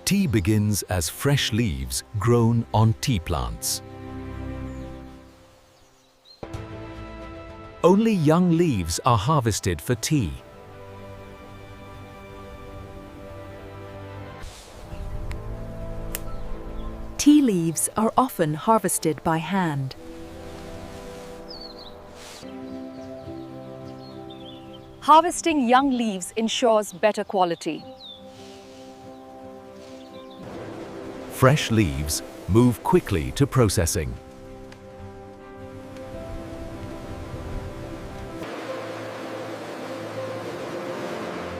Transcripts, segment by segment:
Tea begins as fresh leaves grown on tea plants. Only young leaves are harvested for tea. Tea leaves are often harvested by hand. Harvesting young leaves ensures better quality. Fresh leaves move quickly to processing.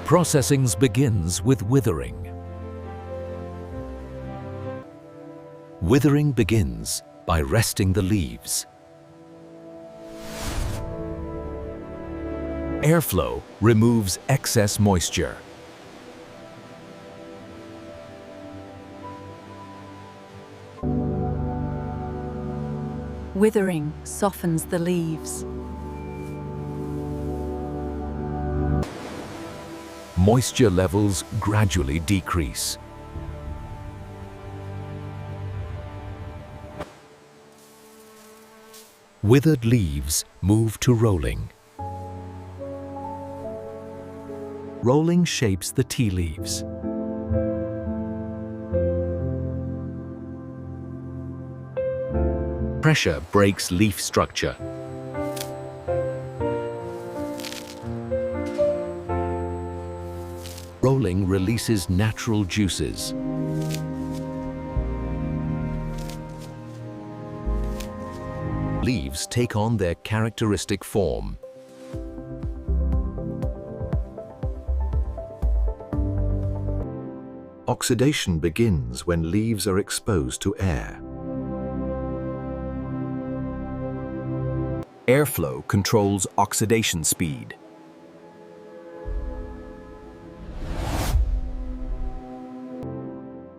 Processing begins with withering. Withering begins by resting the leaves. Airflow removes excess moisture. Withering softens the leaves. Moisture levels gradually decrease. Withered leaves move to rolling. Rolling shapes the tea leaves. Pressure breaks leaf structure. Rolling releases natural juices. Leaves take on their characteristic form. Oxidation begins when leaves are exposed to air. Airflow controls oxidation speed.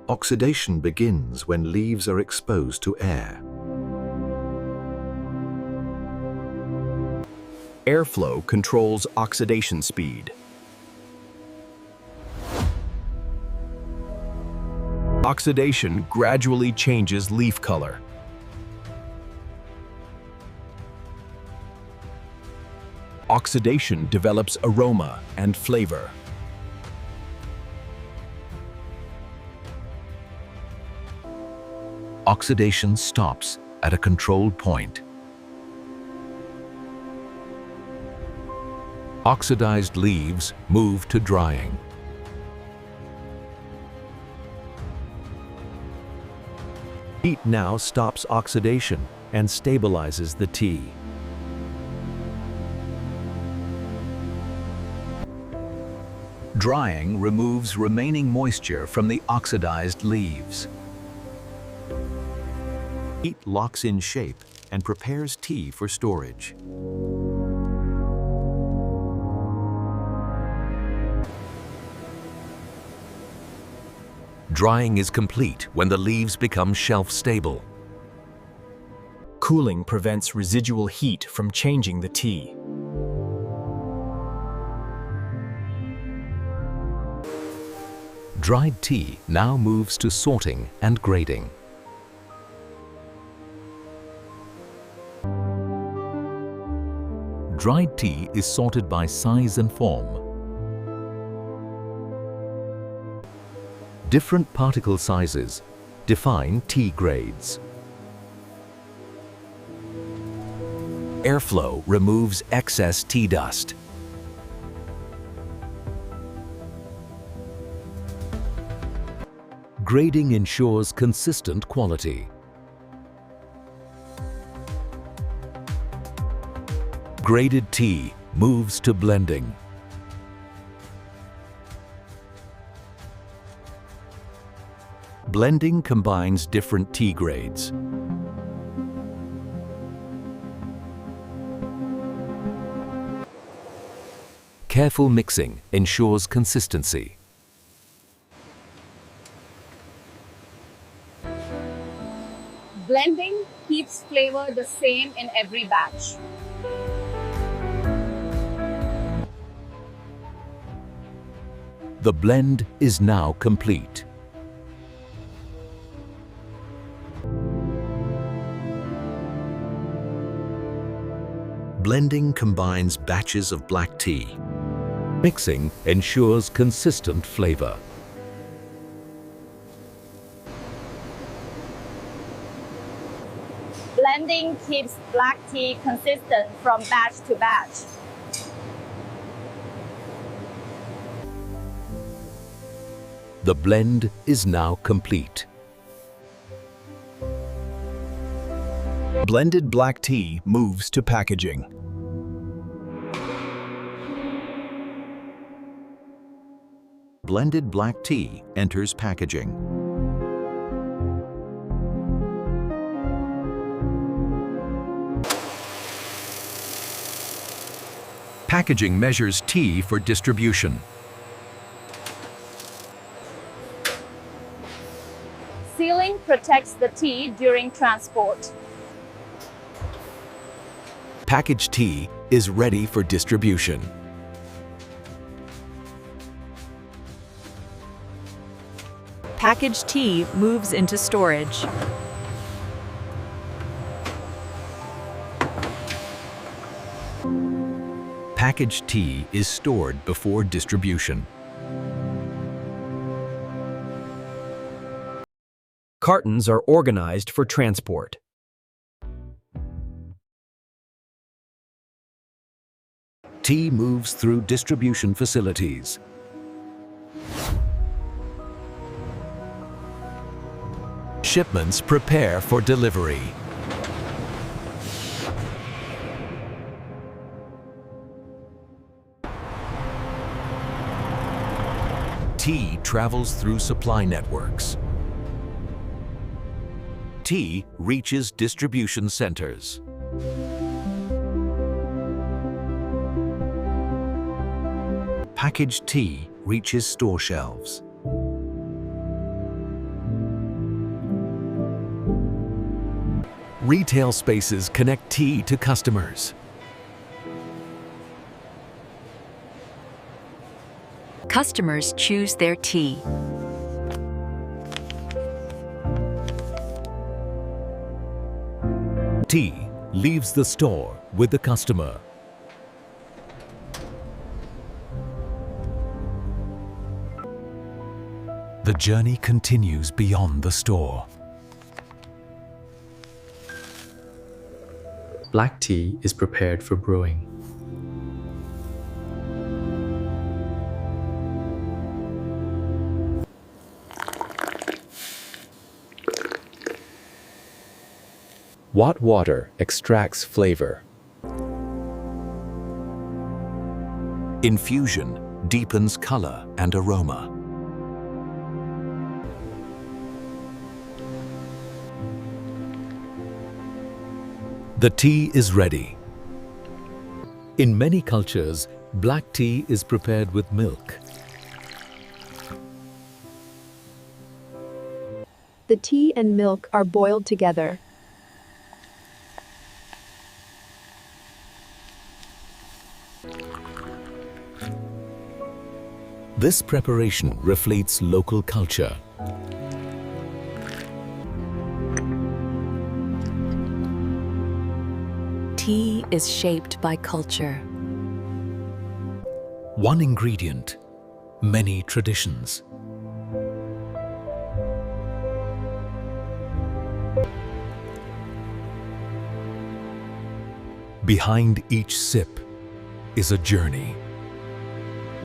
Oxidation begins when leaves are exposed to air. Airflow controls oxidation speed. Oxidation gradually changes leaf color. Oxidation develops aroma and flavor. Oxidation stops at a controlled point. Oxidized leaves move to drying. Heat now stops oxidation and stabilizes the tea. Drying removes remaining moisture from the oxidized leaves. Heat locks in shape and prepares tea for storage. Drying is complete when the leaves become shelf-stable. Cooling prevents residual heat from changing the tea. Dried tea now moves to sorting and grading. Dried tea is sorted by size and form. Different particle sizes define tea grades. Airflow removes excess tea dust. Grading ensures consistent quality. Graded tea moves to blending. Blending combines different tea grades. Careful mixing ensures consistency. Blending keeps flavor the same in every batch. The blend is now complete. Blending combines batches of black tea. Mixing ensures consistent flavor. Blending keeps black tea consistent from batch to batch. The blend is now complete. Blended black tea moves to packaging. Blended black tea enters packaging. Packaging measures tea for distribution. Sealing protects the tea during transport. Packaged tea is ready for distribution. Packaged tea moves into storage. Packaged tea is stored before distribution. Cartons are organized for transport. Tea moves through distribution facilities. Shipments prepare for delivery. Tea travels through supply networks. Tea reaches distribution centers. Packaged tea reaches store shelves. Retail spaces connect tea to customers. Customers choose their tea. Tea leaves the store with the customer. The journey continues beyond the store. Black tea is prepared for brewing. Hot water extracts flavor. Infusion deepens color and aroma. The tea is ready. In many cultures, black tea is prepared with milk. The tea and milk are boiled together. This preparation reflects local culture. Tea is shaped by culture. One ingredient, many traditions. Behind each sip is a journey.